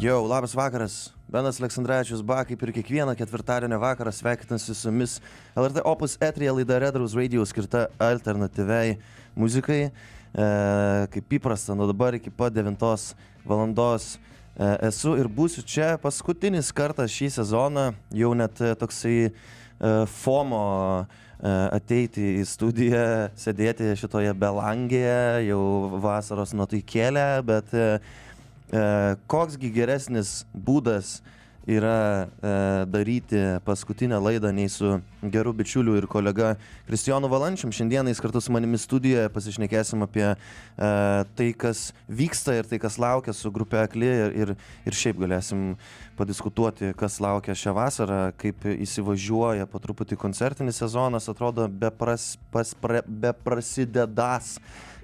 Jau, labas vakaras. Benas Aleksandravičius kaip ir kiekvieną ketvirtadienio vakarą sveikinasi su jumis LRT Opus eteryje laida Redraus Radio skirta alternatyviai muzikai. Kaip įprasta, nuo dabar iki pat 9 valandos esu ir būsiu čia paskutinis kartas šį sezoną, jau net toksai FOMO ateiti į studiją, sėdėti šitoje belangėje, jau vasaros nuotaikėlė, bet koksgi geresnis būdas yra daryti paskutinę laidą nei su geru bičiuliu ir kolega Kristijonu Valančium. Šiandieną jis kartu su manimi studijoje pasišnekėsim apie tai, kas vyksta ir tai, kas laukia su grupe Akli ir šiaip galėsim padiskutuoti, kas laukia šią vasarą, kaip įsivažiuoja po truputį koncertinis sezonas, atrodo beprasidedąs.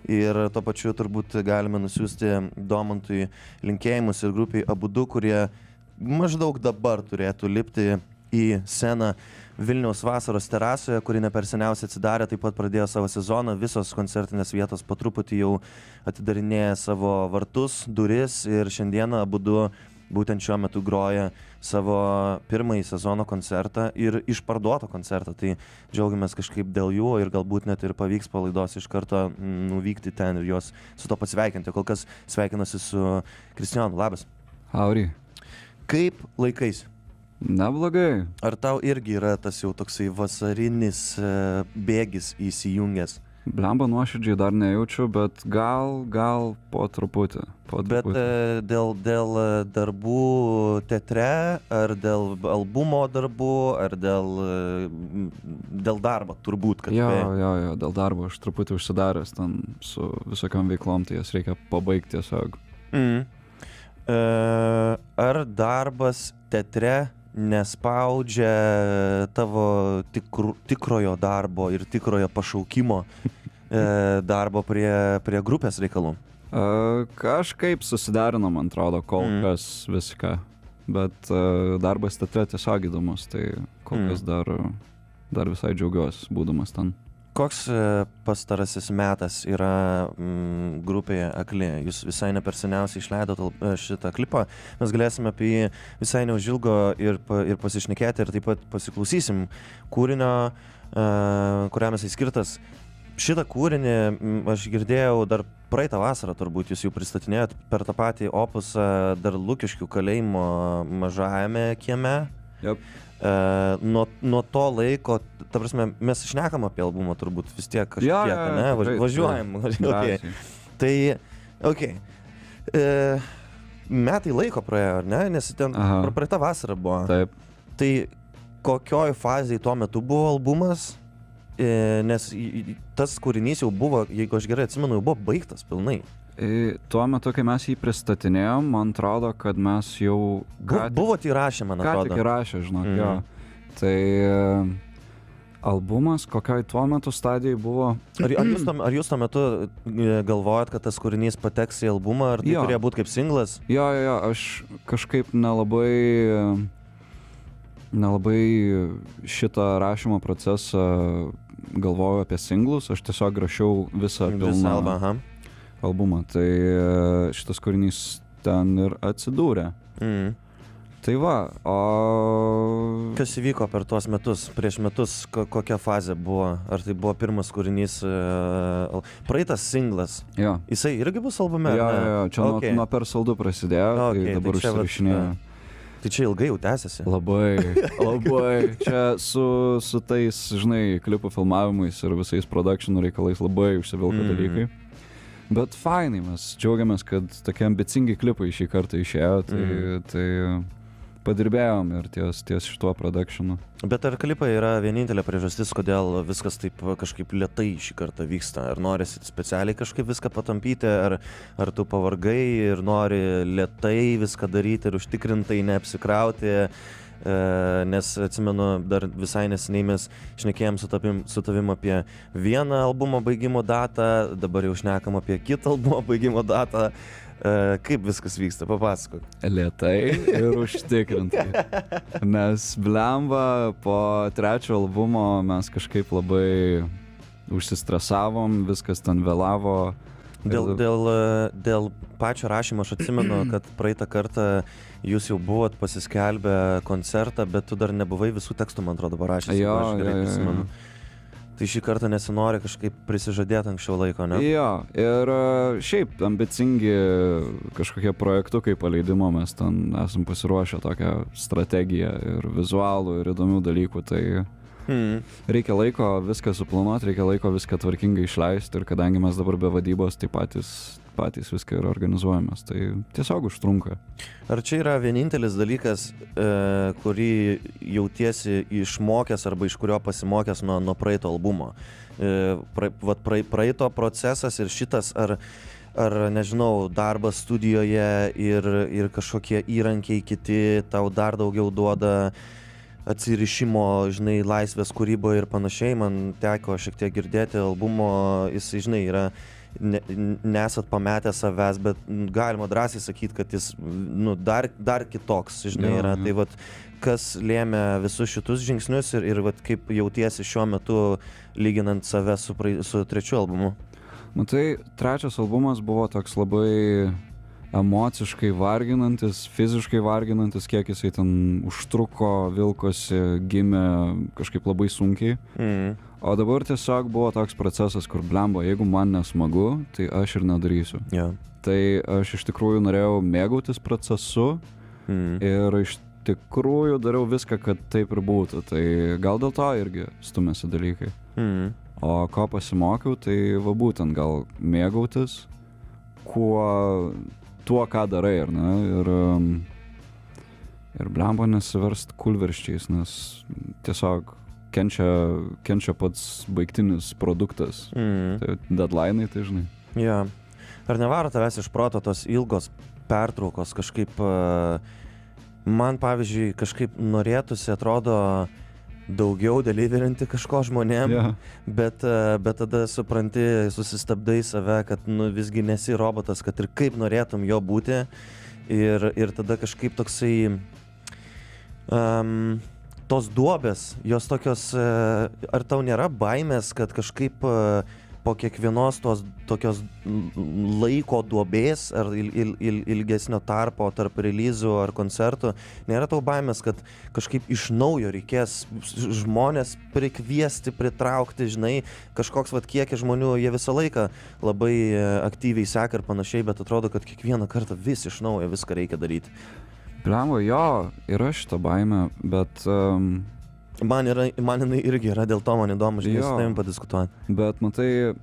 Ir tuo pačiu turbūt galime nusiųsti Domantui linkėjimus ir grupiai Abudu, kurie maždaug dabar turėtų lipti į sceną Vilniaus vasaros terasoje, kuri ne per seniausiai atsidarė, taip pat pradėjo savo sezoną. Visos koncertinės vietos po truputį jau atidarinėja savo vartus, duris ir šiandieną Abudu būtent šiuo metu groja savo pirmąjį sezono koncertą ir išparduotą koncertą. Tai džiaugiamės kažkaip dėl jų ir galbūt net ir pavyks po laidos iš karto nuvykti ten ir juos su to pasveikinti. Kol kas sveikinasi su Kristijonu. Labas. Auri. Kaip laikais? Neblogai. Ar tau irgi yra tas jau toksai vasarinis bėgis įsijungęs? Blemba nuoširdžiai dar nejaučiu, bet gal po truputį. Bet dėl darbų teatre, ar dėl albumo darbų, ar dėl darbo, turbūt, kad... Jo, dėl darbo aš truputį užsidaręs ten su visokiom veiklom, tai jas reikia pabaigti tiesiog. Ar darbas teatre nespaudžia tavo tikrojo darbo ir tikrojo pašaukimo darbo prie grupės reikalų? Kažkaip susiderinom, man atrodo, kol kas viską, bet darbas teatre tiesiog įdomus, tai kol kas dar visai džiaugiuosi būdamas ten. Koks pastarasis metas yra grupėje Akli? Jūs visai ne per seniausiai išleidot šitą klipą. Mes galėsime apie jį visai neužilgo ir pasišnekėti ir taip pat pasiklausysim kūrinio, kuriam jisai skirtas. Šitą kūrinį aš girdėjau dar praeitą vasarą, turbūt jūs jau pristatinėjot per tą patį opusą dar Lukiškių kalėjimo mažajame kieme. Yep. Nuo to laiko, ta prasme, mes šnekam apie albumą turbūt vis tiek kažkiek, ne? Važiuojam. Okay. Tai, metai laiko praėjo, ar ne? Nes ten praeitą vasarą buvo. Taip. Tai kokioj fazėj tuo metu buvo albumas? Nes tas kūrinys jau buvo, jeigu aš gerai atsimenu, jau buvo baigtas pilnai. Tuo metu, kai mes jį pristatinėjom, man atrodo, kad mes jau... Buvot įrašę, man atrodo. Ką tik įrašę, žinok, jo. Tai albumas kokioj tuo metu stadijai buvo... Ar jūs tuo metu galvojat, kad tas kūrinys pateks į albumą, ar tai turėjo būti kaip singlas? Jo, aš kažkaip nelabai šitą rašymo procesą galvojau apie singlus, aš tiesiog rašiau visą pilną albumą, tai šitas kūrinys ten ir atsidūrė. Tai va, o... Kas įvyko per tuos metus, prieš metus, kokia fazė buvo? Ar tai buvo pirmas kūrinys, praeitas singlas? Jo. Jisai irgi bus albume? Jo, čia nuo Per saldu prasidėjo, tai dabar užsirašinėjo. Tai čia ilgai jau tęsiasi? Labai. Čia su tais, žinai, klipų filmavimais ir visais productionų reikalais labai užsivilko dalykai. Bet fainai, mes džiaugiamės, kad tokie ambicingi klipai šį kartą išėjo, tai padirbėjom ir ties šituo productionu. Bet ar klipai yra vienintelė priežastis, kodėl viskas taip kažkaip lėtai šį kartą vyksta? Ar norisi specialiai kažkaip viską patampyti, ar tu pavargai ir nori lėtai viską daryti ir užtikrintai neapsikrauti? Nes atsimenu, dar visai neseniai mes šnekėjom su tavim apie vieną albumo baigimo datą, dabar jau šnekam apie kitą albumo baigimo datą. Kaip viskas vyksta, papasakok. Lėtai ir užtikrintai. Nes blemba po trečio albumo mes kažkaip labai užsistresavom, viskas ten vėlavo. Dėl pačio rašymo aš atsimenu, kad praeitą kartą jūs jau buvot pasiskelbę koncertą, bet tu dar nebuvai visų tekstų, man atrodo, parašęs. Jo. Tai šį kartą nesinori kažkaip prisižadėti anksčiau laiko, ne? Jo, ir šiaip ambicingi kažkokie projektukai paleidimo, mes ten esam pasiruošę tokią strategiją ir vizualų, ir įdomių dalykų, tai reikia laiko viską suplanuoti, reikia laiko viską tvarkingai išleisti ir kadangi mes dabar be vadybos, tai patys viską ir organizuojamės, tai tiesiog užtrunka. Ar čia yra vienintelis dalykas, kurį jautiesi išmokęs arba iš kurio pasimokęs nuo praeito albumo? Praeito procesas ir šitas, ar nežinau, darbas studijoje ir kažkokie įrankiai kiti tau dar daugiau duoda atsirišimo, žinai, laisvės kūryboje ir panašiai. Man teko šiek tiek girdėti albumo, jis, žinai, yra nesat pametę savęs, bet galima drąsiai sakyti, kad jis dar kitoks, žinai, yra. Tai vat, kas lėmė visus šitus žingsnius ir vat, kaip jautiesi šiuo metu lyginant save su trečiu albumu? Tai trečias albumas buvo toks labai emociškai varginantis, fiziškai varginantis, kiek jisai ten užtruko, vilkosi, gimė kažkaip labai sunkiai. O dabar tiesiog buvo toks procesas, kur blemba, jeigu man nesmagu, tai aš ir nedarysiu. Yeah. Tai aš iš tikrųjų norėjau mėgautis procesu ir iš tikrųjų dariau viską, kad taip ir būtų. Tai gal dėl to irgi stumėsi dalykai. O ko pasimokiau, tai va būtent gal mėgautis tuo, ką darai, ar ne? Ir blemba nesiverst kulverščiais, nes tiesiog kenčia pats baigtinis produktas. Tai deadline'ai, tai žinai. Ja. Ar nevaro tavęs iš proto tos ilgos pertraukos kažkaip, man pavyzdžiui, kažkaip norėtųsi, atrodo, daugiau deliverinti kažko žmonėm, bet tada supranti, susistabdai save, kad visgi nesi robotas, kad ir kaip norėtum jo būti ir tada kažkaip toksai tos duobės, jos tokios, ar tau nėra baimės, kad kažkaip po kiekvienos tos tokios laiko duobės ar ilgesnio tarpo tarp releizų ar koncertų, nėra tau baimės, kad kažkaip iš naujo reikės žmonės prikviesti, pritraukti, žinai, kažkoks kiekis žmonių, jie visą laiką labai aktyviai seka ir panašiai, bet atrodo, kad kiekvieną kartą vis iš naujo viską reikia daryti. Blemba, jo, yra šita baimė, bet man jinai irgi yra, dėl to man įdomu, žinai, su tavim padiskutuoti. Bet matai,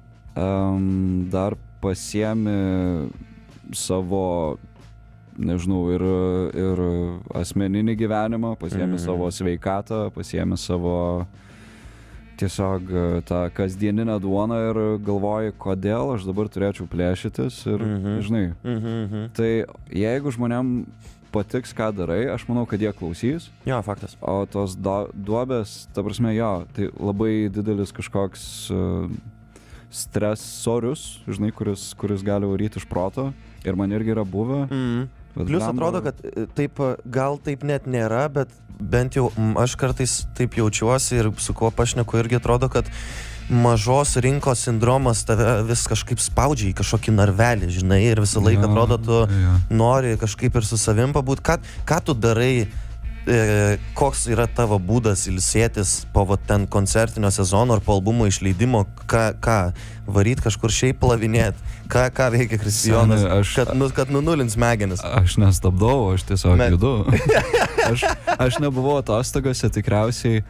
dar pasiemi savo, nežinau, ir asmeninį gyvenimą, pasiemi savo sveikatą, pasiemi savo tiesiog tą kasdieninę duoną ir galvoji, kodėl aš dabar turėčiau plėšytis ir, žinai. Tai jeigu žmonėm patiks, ką darai, aš manau, kad jie klausys. Jo, faktas. O tos duobės, ta prasme, jo, tai labai didelis kažkoks stresorius, žinai, kuris gali varyti iš proto. Ir man irgi yra buvę. Plius atrodo, kad taip, gal taip net nėra, bet bent jau aš kartais taip jaučiuosi ir su kuo pašneku irgi atrodo, kad mažos rinkos sindromas tave vis kažkaip spaudžia į kažkokį narvelį, žinai, ir visą laiką atrodo, tu nori kažkaip ir su savim pabūt. Ką tu darai, koks yra tavo būdas ilsėtis po ten koncertinio sezono ar po albumo išleidimo, ką varyt kažkur šiaip plavinėt, ką veikia Kristijonas, kad nunulins smegenis? Aš nestabdau, aš tiesiog judu. Aš nebuvau atostogose tikriausiai.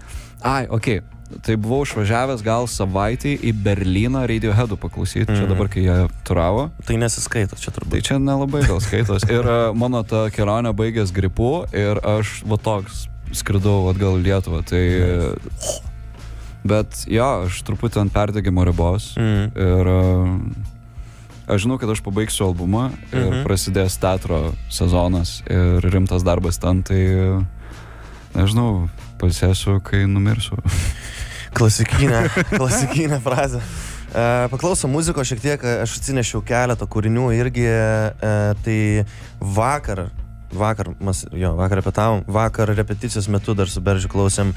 Tai buvau išvažiavęs gal savaitį į Berlyną Radioheadų paklausyti, čia dabar, kai jie turavo. Tai nesiskaito čia turbūt. Tai čia nelabai gal skaitos. Ir mano ta kelionė baigės gripu ir aš toks skridau atgal į Lietuvą. Tai... Bet jo, aš truputį ant perdegimo ribos. Ir aš žinau, kad aš pabaigsiu albumą ir prasidės teatro sezonas ir rimtas darbas ten, tai nežinau, pasėsiu, kai numirsiu. Klasikinė frazė. Paklausom muziko šiek tiek, aš atsinešiau keletą kūrinių irgi, tai vakar repetavom, vakar repeticijos metu dar su Beržiu klausėm,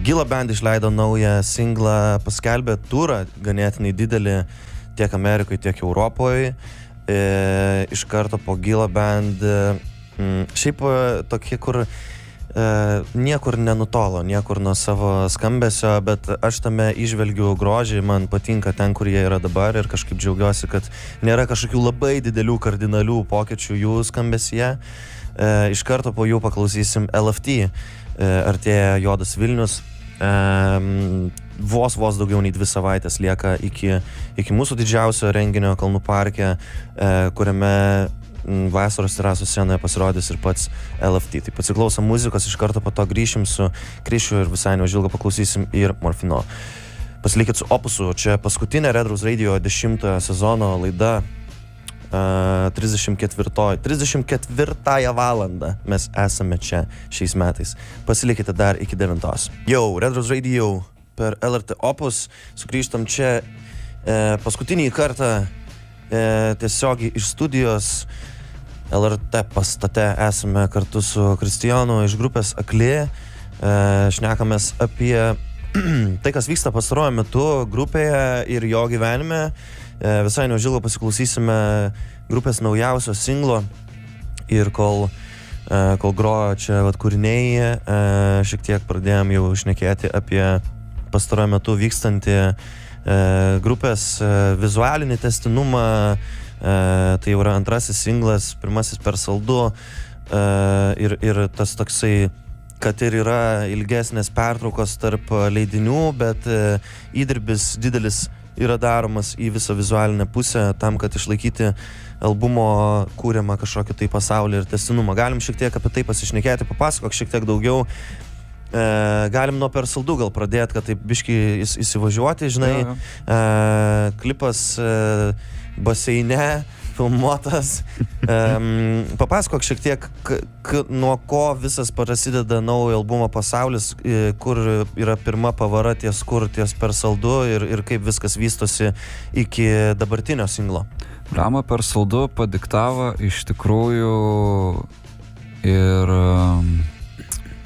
Gila Band išleido naują singlą, paskelbė turą ganėtinai didelį tiek Amerikoje, tiek Europoje. Iš karto po Gila Band. Šiaip tokie, kur niekur nenutolo, niekur nuo savo skambesio, bet aš tame išvelgiu grožį, man patinka ten, kur jie yra dabar ir kažkaip džiaugiuosi, kad nėra kažkokių labai didelių kardinalių pokyčių jų skambesyje. Iš karto po jų paklausysim LFT, artėja Juodas Vilnius. Vos daugiau nei 2 savaitės lieka iki mūsų didžiausio renginio Kalnų parke, kuriame vasaros terasų scenoje pasirodys ir pats LFT. Tai pasiklausom muzikos, iš karto po to grįšim su Krišiu ir visai neužilgo paklausysim ir Morfino. Pasilikit su Opusu, čia paskutinė Red Rose Radio 10 sezono laida, 34 valandą mes esame čia šiais metais. Pasilikite dar iki 9. Jau, Red Rose Radio per LRT Opus, sugrįžtam čia paskutinį kartą tiesiogiai iš studijos LRT pastate. Esame kartu su Kristijanu iš grupės Akli. Šnekamės apie tai, kas vyksta pastaruoju metu grupėje ir jo gyvenime. Visai neužilgo pasiklausysime grupės naujausio singlo ir kol grojo čia kūriniai, šiek tiek pradėjom jau šnekėti apie pastaruoju metu vykstantį grupės vizualinį testinumą. Tai jau yra antrasis singlas, pirmasis Per saldu, ir tas toksai, kad ir yra ilgesnės pertraukos tarp leidinių, bet įdirbis didelis yra daromas į visą vizualinę pusę tam, kad išlaikyti albumo kūriamą kažkokį tai pasaulį ir testinumą. Galim šiek tiek apie tai pasišnekėti, papasakok šiek tiek daugiau. Galim nuo Per saldu gal pradėti, kad taip biškį įsivažiuoti, žinai. Klipas baseine filmuotas. Papasakok šiek tiek, nuo ko visas prasideda naujo albumo pasaulis, kur yra pirma pavara ties Per saldu ir kaip viskas vystosi iki dabartinio singlo. Brama Per saldu padiktavo iš tikrųjų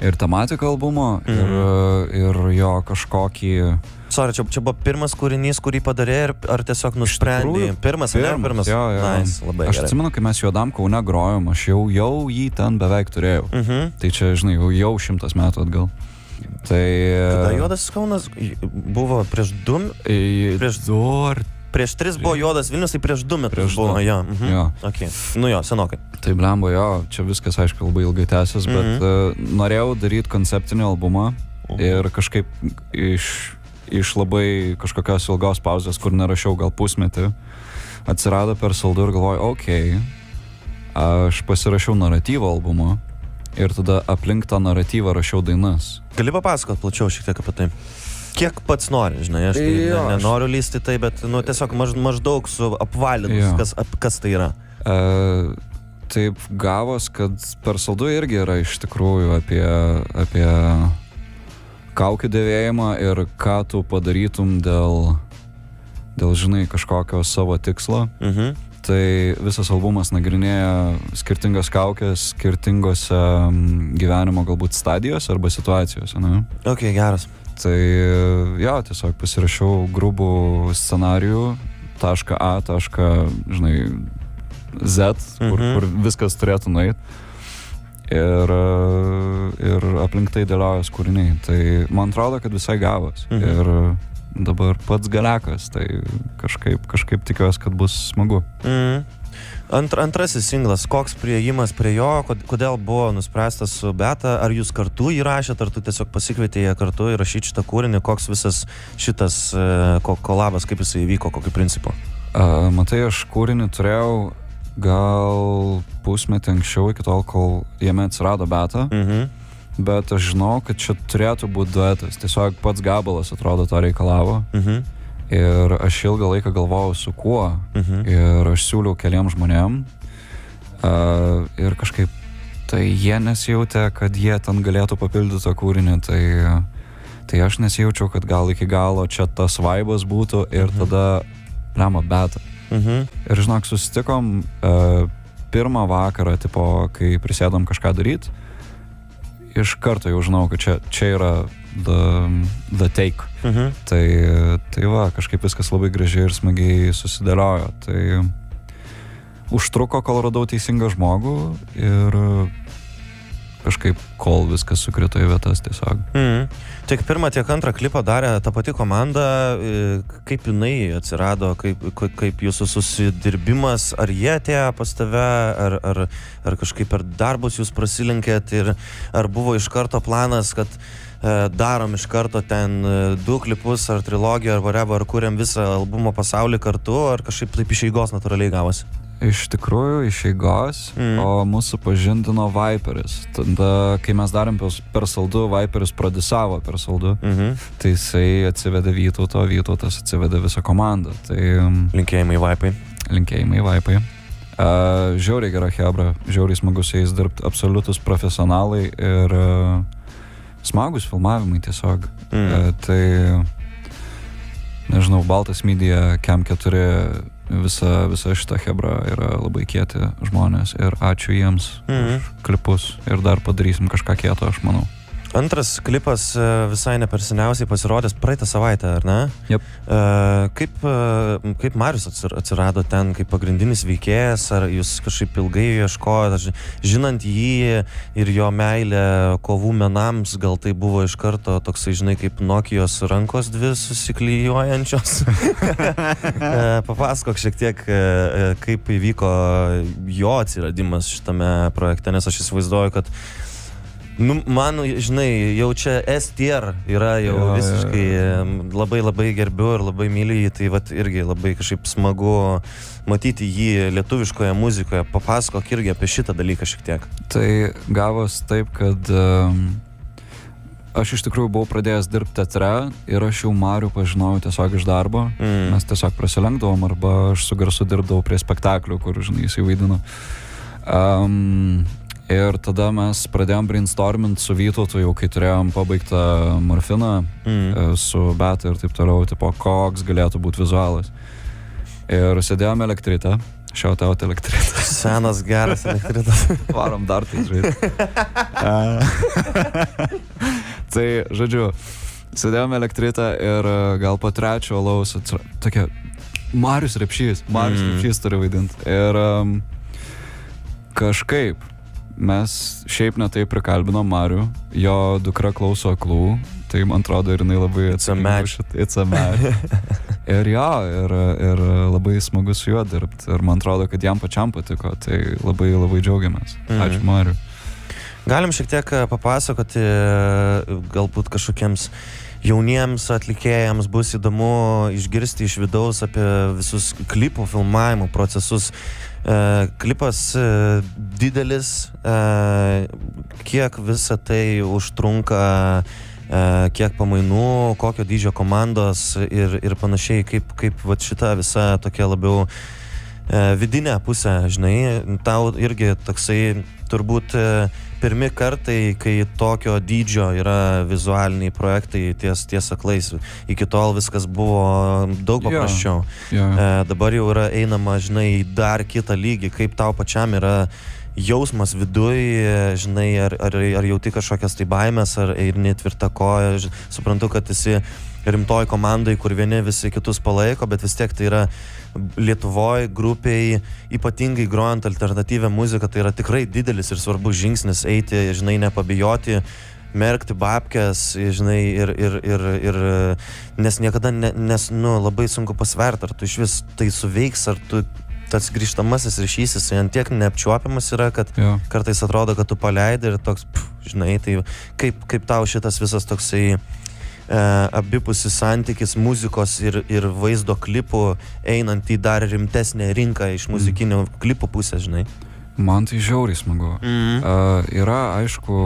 ir tematiką albumo, ir jo kažkokį... Sorry, čia buvo pirmas kūrinys, kurį padarė, ar tiesiog nusprendė? Pirmas. Jo. Nice, labai aš atsimenu, kai mes Juodam Kaune grojom, aš jau jį ten beveik turėjau. Tai čia, žinai, jau 100 metų atgal. Tai... Kada Juodas Kaunas buvo prieš 2? Prieš 3 buvo Juodas Vilnius, tai prieš 2 metus buvo. Jo. Okay. Nu jo, senokai. Tai blemba, jo, čia viskas, aišku, labai ilgai tęsis, bet norėjau daryti konceptinį albumą ir kažkaip iš labai kažkokios ilgos pauzės, kur nerašiau gal pusmetį, atsirado Per saldu ir galvoju, aš pasirašiau naratyvą albumo ir tada aplink tą naratyvą rašiau dainas. Gali papasakot plačiau šiek tiek apie tai? Kiek pats nori, žinai, aš nenoriu lysti tai, bet tiesiog maždaug su apvalinus, kas tai yra. Taip gavos, kad Per saldu irgi yra iš tikrųjų apie kaukių dėvėjimą ir ką tu padarytum dėl žinai, kažkokio savo tikslo. Tai visas albumas nagrinėja skirtingas kaukės, skirtingose gyvenimo galbūt stadijose arba situacijose, ne? Ok, geras. Tai jo, tiesiog pasirašiau grubų scenarijų, .A, žinai, Z, kur viskas turėtų nueit. Ir aplink tai dėliojas kūriniai. Tai man atrodo, kad visai gavos. Ir dabar pats galekas, tai kažkaip tikiuosi, kad bus smagu. Antrasis singlas, koks priėjimas prie jo, kodėl buvo nuspręstas su Beata, ar jūs kartu įrašėt, ar tu tiesiog pasikvietė ją kartu įrašyti šitą kūrinį, koks visas šitas kolabas, kaip jisai įvyko, kokiu principu? Matai, aš kūrinį turėjau gal pusmetį anksčiau, iki tol, kol jame atsirado Beata, bet aš žinau, kad čia turėtų būti duetas, tiesiog pats gabalas atrodo to reikalavo. Ir aš ilgą laiką galvojau su kuo, ir aš siūliau keliem žmonėm, ir kažkaip tai jie nesijautė, kad jie ten galėtų papildyti tą kūrinį, tai aš nesijaučiau, kad gal iki galo čia tas vaibas būtų ir tada Beata. Ir žinok, susitikom pirmą vakarą, tipo, kai prisėdom kažką daryt, iš karto jau žinau, kad čia yra The Take. Tai va, kažkaip viskas labai gražiai ir smagiai susidėliojo. Tai užtruko, kol radau teisingą žmogų ir kažkaip, kol viskas sukrito į vietas tiesiog. Tiek pirmą, tiek antrą klipą darė ta pati komanda. Kaip jinai atsirado, kaip jūsų susidirbimas, ar jie atėjo pas tave, ar kažkaip per darbus jūs prasilenkėt ir ar buvo iš karto planas, kad darom iš karto ten 2 klipus ar trilogiją ar whatever, ar kuriam visą albumo pasaulį kartu, ar kažkaip taip iš eigos natūraliai gavosi? Iš tikrųjų, iš eigos, o mūsų pažindino Viperis. Tada, kai mes darėm per Saldu, Viperis prodiusavo per Saldu, tai jisai atsivedė Vytautas atsivedė visą komandą. Tai, linkėjimai Vipai. Linkėjimai Vipai. Žiauriai gera chebra, žiauriai smagus jais dirbti, absoliutus profesionalai ir smagus filmavimai tiesiog. Tai, nežinau, Baltas Media, Cam 4, visa šita chebra yra labai kieti žmonės ir ačiū jiems už klipus ir dar padarysim kažką kieto, aš manau. Antras klipas visai neperseniausiai pasirodęs praeitą savaitę, ar ne? Yep. Kaip Marius atsirado ten kaip pagrindinis veikėjas, ar jūs kažkaip ilgai ieškojot, žinant jį ir jo meilę kovų menams, gal tai buvo iš karto toksai, žinai, kaip Nokijos rankos dvi susiklijuojančios? Papasakok šiek tiek, kaip įvyko jo atsiradimas šitame projekte, nes aš įsivaizduoju, kad man, žinai, jau čia S-tier yra jau visiškai labai gerbiu ir labai myliu jį, tai vat irgi labai kažkaip smagu matyti jį lietuviškoje muzikoje. Papasakok irgi apie šitą dalyką šiek tiek. Tai gavos taip, kad aš iš tikrųjų buvau pradėjęs dirbti teatre ir aš jau Marių pažinojau tiesiog iš darbo. Mes tiesiog prasilenkdavom arba aš su garsu dirbdavau prie spektaklių, kur, žinai, jisai vaidino. Ir tada mes pradėjom brainstormint su Vytautu, jau kai turėjom pabaigtą Morfiną su Beta ir taip toliau, tipo, koks galėtų būti vizualas. Ir sėdėjom Elektritą, shout-out Elektritą. Senas, geras Elektritas. Varom dar tai žaidti. Tai, žodžiu, sėdėjom Elektritą ir gal po 3 alaus tokia, Marius Repšys turi vaidinti. Ir kažkaip mes šiaip ne taip prikalbinom Marių, jo dukra klauso Aklų, tai man atrodo ir jinai labai It's a match. Ir jo, ir labai smagu su juo dirbti, ir man atrodo, kad jam pačiam patiko, tai labai džiaugiamės. Ačiū Mariu. Galim šiek tiek papasakoti, galbūt kažkokiems jauniems atlikėjams bus įdomu išgirsti iš vidaus apie visus klipų filmavimo procesus. Klipas didelis, kiek visa tai užtrunka, kiek pamainų, kokio dydžio komandos ir panašiai, kaip vat šita visa tokia labiau vidinė pusė, žinai, tau irgi toksai turbūt pirmi kartai, kai tokio dydžio yra vizualiniai projektai ties aklais. Iki tol viskas buvo daug paprasčiau. Dabar jau yra einama, žinai, į dar kitą lygį. Kaip tau pačiam yra jausmas viduj, žinai, ar jauti kažkokias tai baimės, ar eini tvirta koja. Suprantu, kad esi rimtoj komandai, kur vieni visi kitus palaiko, bet vis tiek tai yra Lietuvoj grupiai, ypatingai grojant alternatyvią muziką, tai yra tikrai didelis ir svarbus žingsnis eiti, žinai, nepabijoti, merkti babkes, žinai, ir nes niekada, labai sunku pasverti, ar tu iš vis tai suveiks, ar tu tas grįžtamasis ryšys, jis ant tiek neapčiuopiamas yra, kad kartais atrodo, kad tu paleidai ir toks, žinai, tai kaip tau šitas visas toksai abipusis santykis muzikos ir vaizdo klipų einant į dar rimtesnę rinką iš muzikinių klipų pusės, žinai? Man tai žiauriai smagu. Yra, aišku,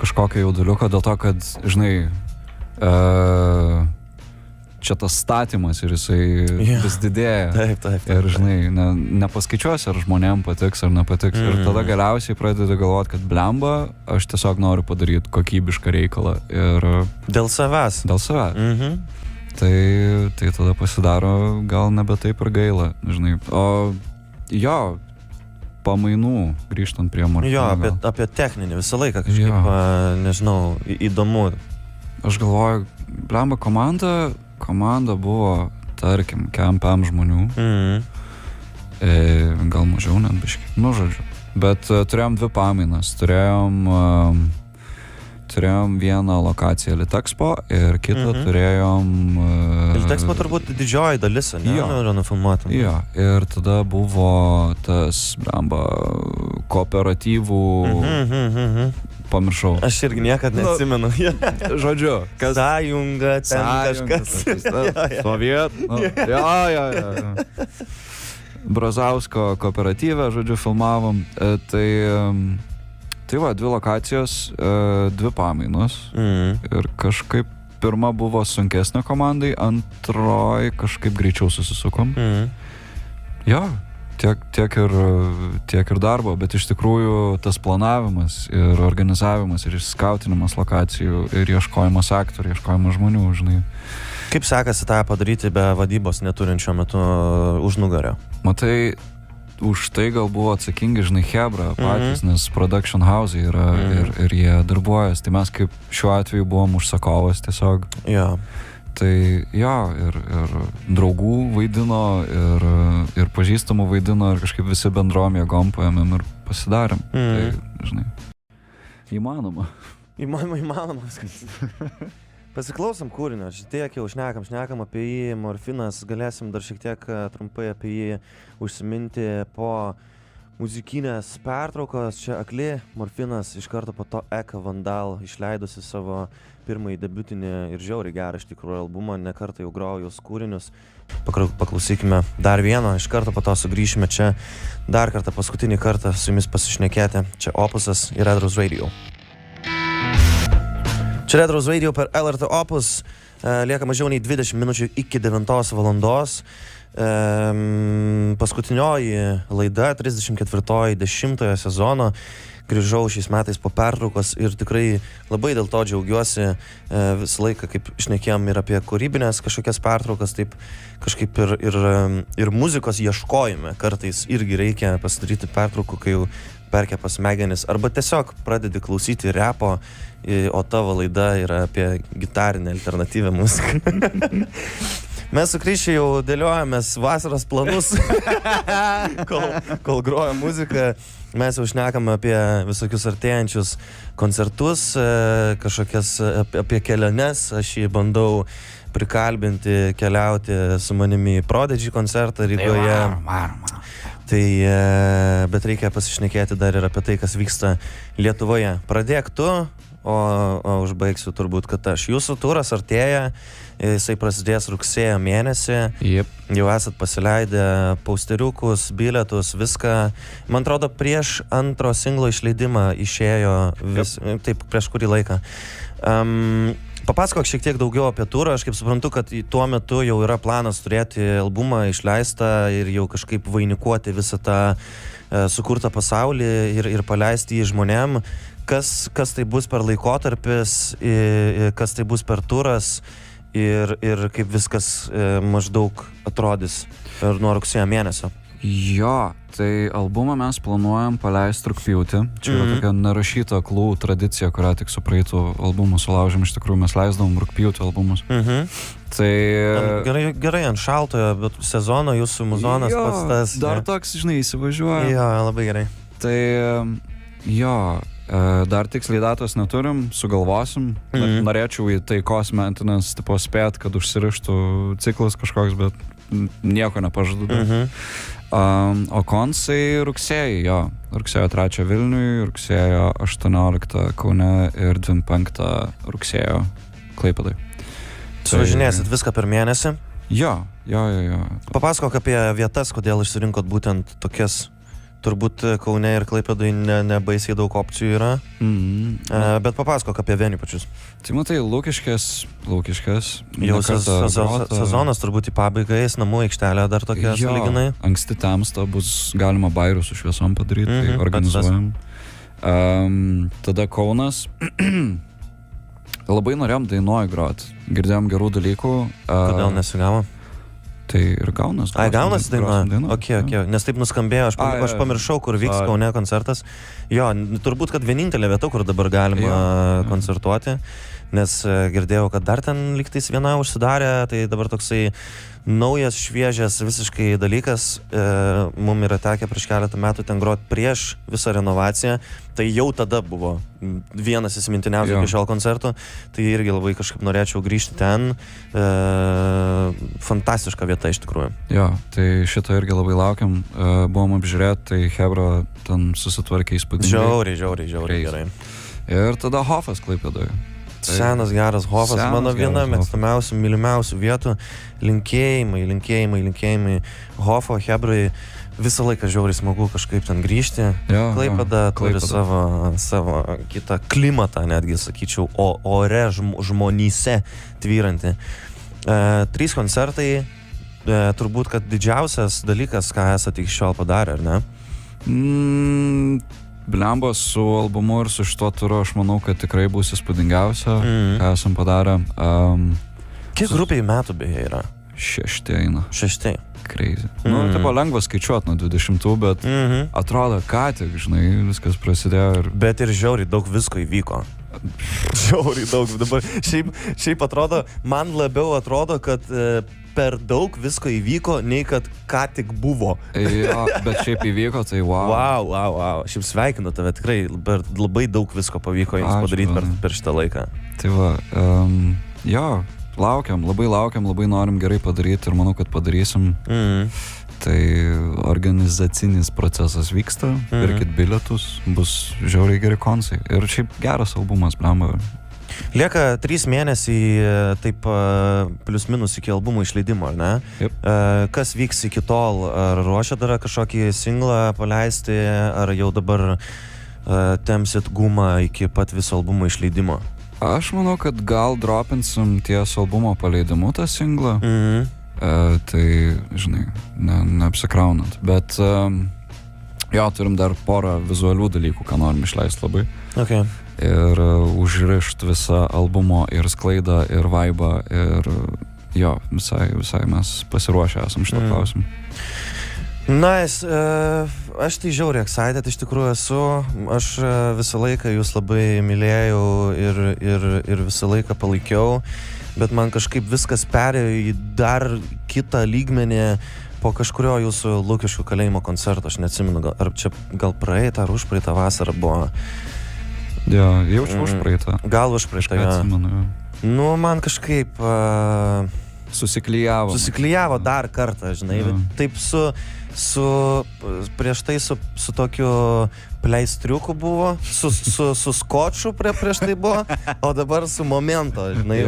kažkokio jauduliuko dėl to, kad, žinai, čia tas statymas ir jisai vis didėja. Taip. Ir, žinai, nepaskaičiuosi, ar žmonėm patiks ar nepatiks. Ir tada galiausiai pradedi galvoti, kad blemba, aš tiesiog noriu padaryti kokybišką reikalą. Ir dėl savęs. Tai tada pasidaro gal nebe taip ir gaila, žinai. O jo, pamainų, grįžtant prie Morfino. Jo, apie techninį visą laiką kažkaip, nežinau, įdomu. aš galvoju, blemba, komanda buvo, tarkim, KMPM žmonių. Gal mažiau net biškai. Nu, žodžiu. Bet turėjom 2 pamainas. Turėjom vieną lokaciją Litexpo ir kitą turėjom... Litexpo turbūt didžioji dalis, ne? Yra nufilmuota. Jo, ir tada buvo tas, blemba, kooperatyvų... Pamiršau. Aš irgi niekad neatsimenu. Žodžiu, kas... Sąjunga, ten kažkas. Soviet. Jo. Brazausko kooperatyvę, žodžiu, filmavom. Tai va, 2 lokacijos, 2 pamainos. Ir kažkaip pirma buvo sunkesnė komandai, antroji kažkaip greičiau susisukom. Jo, tiek ir darbo, bet iš tikrųjų tas planavimas ir organizavimas ir skautinimas lokacijų ir ieškojimas aktorių, ieškojimas žmonių, žinai. Kaip sekasi tą padaryti be vadybos neturinčio metu užnugario? Matai, už tai gal buvo atsakingi, žinai, Hebra patys, nes production house yra ir jie darbuojas. Tai mes kaip šiuo atveju buvom užsakovas tiesiog. Jo. Tai jo, ir draugų vaidino, ir pažįstamų vaidino, ir kažkaip visi bendrom jėgom paėmėm ir pasidarėm. Tai, žinai, įmanoma. Įmanoma. Pasiklausom kūrinio, tiek jau šnekam apie jį, Morfinas, galėsim dar šiek tiek trumpai apie jį užsiminti po muzikinės pertraukos. Čia Akli, Morfinas, iš karto po to Eka Vandal išleidusi savo pirmąjį debiutinį ir žiauriai gerą iš tikrųjų albumą, ne kartą jau grojau jos kūrinius. Paklausykime dar vieno, iš karto po to sugrįšime čia dar kartą, paskutinį kartą su jumis pasišnekėti. Čia Opusas ir Red Rose Radio. Čia Red Rose Radio per LRT Opus, lieka mažiau nei 20 minučių iki 9 valandos. Paskutinioji laida, 34-oji 10-ojo sezono. Grįžau šiais metais po pertraukos ir tikrai labai dėl to džiaugiuosi. Visą laiką, kaip šnekėjom ir apie kūrybinės kažkokias pertraukas, taip kažkaip ir muzikos ieškojime kartais irgi reikia pasidaryti pertraukų, kai jau perkepa smegenis, arba tiesiog pradedi klausyti repo, o tavo laida yra apie gitarinę alternatyvę muziką. Mes su Kryšiu jau dėliojamės vasaros planus, kol groja muzika. Mes jau šnekam apie visokius artėjančius koncertus, kažkokias apie keliones. Aš jį bandau prikalbinti, keliauti su manimi į Prodigy koncertą Rygoje. Tai, bet reikia pasišnekėti dar ir apie tai, kas vyksta Lietuvoje. Pradėk tu, o užbaigsiu turbūt, kad aš. Jūsų turas artėja, jisai prasidės rugsėjo mėnesį. Yep. Jau esat pasileidę pausteriukus, bilietus, viską. Man atrodo, prieš antro singlo išleidimą išėjo taip, prieš kurį laiką. Papasakok šiek tiek daugiau apie turą. Aš kaip suprantu, kad tuo metu jau yra planas turėti albumą išleistą ir jau kažkaip vainikuoti visą tą sukurtą pasaulį ir paleisti jį žmonėm. Kas tai bus per laikotarpis, kas tai bus per turas ir kaip viskas maždaug atrodys nuo rugsėjo mėnesio. Jo, tai albumą mes planuojam paleisti rugpjūtį. Čia yra tokia nerašyta aklų tradicija, kurią tik su praeitų albumų sulaužėm. Iš tikrųjų mes leisdavom rugpjūtį albumus. Tai... Gerai, ant šaltojo, bet sezono jūsų muzonas pats tas. Dar toks, žinai, įsivažiuoja. Jo, labai gerai. Tai jo, dar tiksliai datos neturim, sugalvosim. Norėčiau į taikos metinės tipo spėt, kad užsirištų ciklas kažkoks, bet nieko nepažadu. O konsai rugsėjo 3 Vilniui, rugsėjo 18 Kaune ir 25 rugsėjo Klaipėdai. Suvažinėsit viską per mėnesį? Jo. Papasakok apie vietas, kodėl išsirinkot būtent tokias. Turbūt Kaune ir Klaipėdai nebaisiai daug opcijų yra, bet papasakok apie venį pačius. Tai matai, Lukiškės. Jau sezonas turbūt į pabaigą eis, namų aikštelė dar tokia sąlyginai. Anksti temsta, bus galima bairių su šviesom padaryti, tai organizuojam. Tada Kaunas. Labai norėjom Dainoj grot, girdėjom gerų dalykų. Kodėl nesigavo? Tai ir Gaunas. Gaunasi daina? Ok. Nes taip nuskambėjo, aš pamiršau, kur vyks Kaune koncertas. Jo, turbūt, kad vienintelė vieta, kur dabar galima koncertuoti, nes girdėjau, kad dar ten lygtais viena užsidarė, tai dabar toksai naujas, šviežias visiškai dalykas. Mums yra tekę prieš keletą metų ten groti prieš visą renovaciją, tai jau tada buvo vienas įsimintiniausių iki šiol koncertų, tai irgi labai kažkaip norėčiau grįžti ten. Fantastiška vieta iš tikrųjų. Jo, tai šitą irgi labai laukiam. Buvom apžiūrėti, tai Hebra ten susitvarkė įspūdingai. Žiauriai gerai. Ir tada Hofas Klaipėdoje. Senas geras Hofas, mano viena mėgstamiausių, mylimiausių vietų. Linkėjimai Hofo, Hebrai. Visą laiką žiauriai smagu kažkaip ten grįžti. Klaipėda turi savo kitą klimatą, netgi sakyčiau, ore žmonyse tvyrantį. 3 koncertai, turbūt, kad didžiausias dalykas, ką esate iki šiol padarę, ar ne? Blemba su albumu ir su šituo turu, aš manau, kad tikrai bus įspūdingiausia, ką esam padarę. Kiek grupiai metų beje yra? 6 eina. 6. Crazy. Tipo lengva skaičiuoti nuo 20, bet atrodo, ką tik, žinai, viskas prasidėjo. Bet ir žiauriai daug visko įvyko. Žiauriai daug. Dabar šiaip atrodo, man labiau atrodo, kad per daug visko įvyko, nei kad ką tik buvo. Jo, bet šiaip įvyko, tai wow. Wow. Šiaip sveikinu tave, tikrai labai daug visko pavyko jums padaryti per šitą laiką. Tai va, jo, laukiam, labai norim gerai padaryti ir manau, kad padarysim. Tai organizacinis procesas vyksta, pirkit bilietus, bus žiauriai geri koncai. Ir šiaip geras albumas, blemba. Lieka 3 mėnesiai, taip plius minus iki albumo išleidimo, ar ne? Yep. Kas vyks iki tol? Ar ruošia dar kažkokį singlą paleisti, ar jau dabar tempsit gumą iki pat viso albumo išleidimo? Aš manau, kad gal dropinsim ties albumo paleidimu tą singlą. Tai, žinai, neapsikraunant. Bet jo, turim dar porą vizualių dalykų, ką norim išleisti labai. Okay. Ir užrišt visą albumo ir sklaidą, ir vaibą, ir jo, visai mes pasiruošę esam šitą klausimą. Nice. Aš tai žiauriai excited iš tikrųjų esu. Aš visą laiką jūs labai mylėjau ir visą laiką palaikiau, bet man kažkaip viskas perėjo į dar kitą lygmenį po kažkurio jūsų Lukiškių kalėjimo koncerto. Aš neatsimenu, ar čia gal praeitą ar užpraeitą vasarą buvo. Jo, jaučiu užpraeitą. Gal užpraeitą, jo. Atsimenu, jo. Nu, man kažkaip susiklijavo dar kartą, žinai. Taip prieš tai su tokiu pleistriuku buvo, su skoču prieš tai buvo, o dabar su momento, žinai,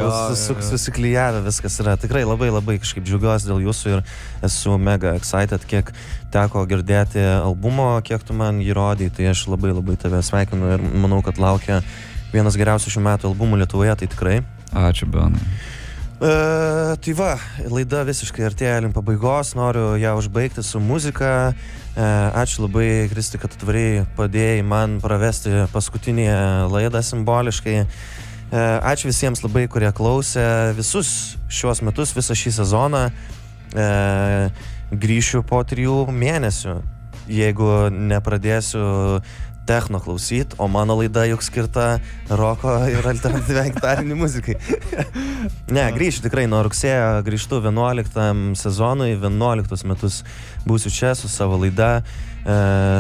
susiklijavę viskas yra. Tikrai labai kažkaip džiaugiuosi dėl jūsų ir esu mega excited, kiek teko girdėti albumo, kiek tu man jį rodai, tai aš labai tave sveikinu ir manau, kad laukia vienas geriausių šių metų albumų Lietuvoje, tai tikrai. Ačiū, Benai. Tai va, laida visiškai artėja link pabaigos, noriu ją užbaigti su muzika. Ačiū labai, Kristi, kad atvariai padėjai man pravesti paskutinį laidą simboliškai. Ačiū visiems labai, kurie klausė visus šiuos metus, visą šį sezoną. Grįšiu po 3 mėnesių, jeigu nepradėsiu techno klausyt, o mano laida juk skirta roko ir alternatyviai gitarinei muzikai. Ne, grįšiu tikrai nuo rugsėjo, grįžtu 11 sezonui, 11 metus būsiu čia su savo laida,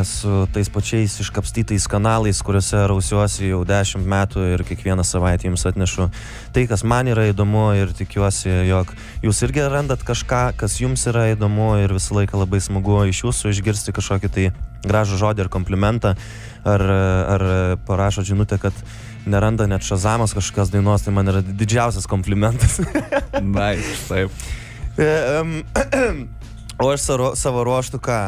su tais pačiais iškapstytais kanalais, kuriuose rausiuosi jau 10 metų ir kiekvieną savaitę jums atnešu tai, kas man yra įdomu ir tikiuosi, jog jūs irgi randat kažką, kas jums yra įdomu ir visą laiką labai smagu iš jūsų išgirsti kažkokį tai gražų žodį ar komplimentą, ar parašo žinutę, kad neranda net Shazamas kažkokios dainos, tai man yra didžiausias komplimentas. Nice, taip. O aš savo ruoštų ką?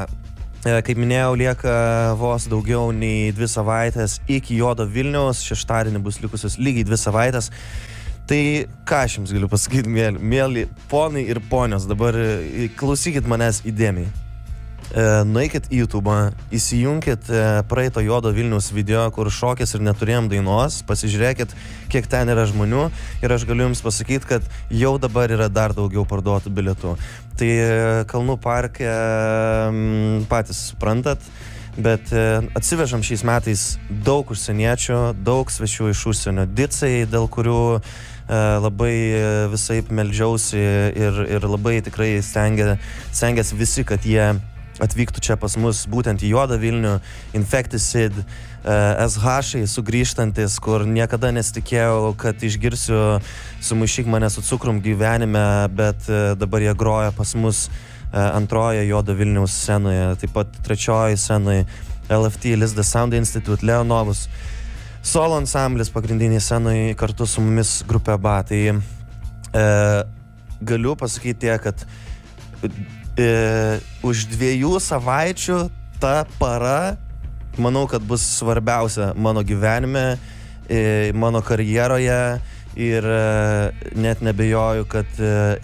Kaip minėjau, lieka vos daugiau nei 2 savaitės iki Juodo Vilniaus, šeštadienį bus likusios lygiai 2 savaitės. Tai ką aš jums galiu pasakyti, mėly ponai ir ponios, dabar klausykit manęs įdėmiai. nueikit į YouTube, įsijunkit praeito Juodo Vilniaus video, kur šokės ir neturėjom dainos, pasižiūrėkit, kiek ten yra žmonių ir aš galiu jums pasakyti, kad jau dabar yra dar daugiau parduotų bilietų. Tai Kalnų parke patys suprantat, bet atsivežam šiais metais daug užsieniečių, daug svečių iš užsienio, dicai, dėl kurių labai visaip meldžiausi ir labai tikrai stengiasi visi, kad jie atvyktų čia pas mus, būtent į Juodą Vilnių, Infecticid, SH sugrįžtantis, kur niekada nesitikėjau, kad išgirsiu Sumaišyk mane su cukrum gyvenime, bet dabar jie groja pas mus antroje Juodo Vilniaus scenoje, taip pat trečioje scenoje LFT, Lizdas Sound Institute, Leonovus, solo ansamblis pagrindiniai scenoje kartu su mumis grupė BA. Tai galiu pasakyti tiek, kad už 2 savaičių ta para, manau, kad bus svarbiausia mano gyvenime, mano karjeroje ir net nebejoju, kad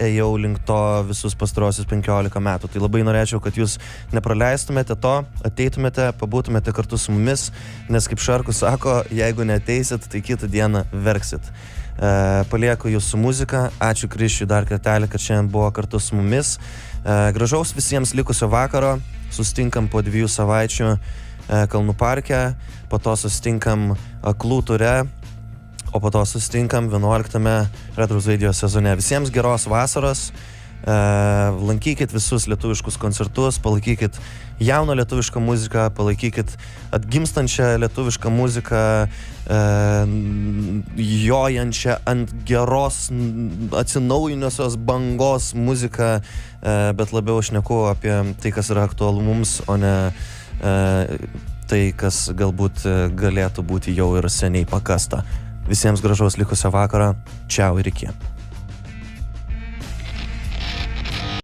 ėjau link to visus pastarosius 15 metų. Tai labai norėčiau, kad jūs nepraleistumėte to, ateitumėte, pabūtumėte kartu su mumis, nes kaip Šarkus sako, jeigu neateisit, tai kitą dieną verksit. Palieku jūsų muziką, ačiū Kriščiui dar kartelį, kad šiandien buvo kartu su mumis. Gražaus visiems likusio vakaro, sustinkam po 2 savaičių Kalnų parke, po to sustinkam Aklų ture, o po to sustinkam 11-ame Red Rose Radio sezone. Visiems geros vasaros, lankykit visus lietuviškus koncertus, palaikykit jauną lietuvišką muziką, palaikykit atgimstančią lietuvišką muziką, jojančią ant geros atsinaujinusios bangos muziką, bet labiau šneku apie tai, kas yra aktualu mums, o ne tai, kas galbūt galėtų būti jau ir seniai pakasta. Visiems gražaus likusio vakaro. Čiau ir iki.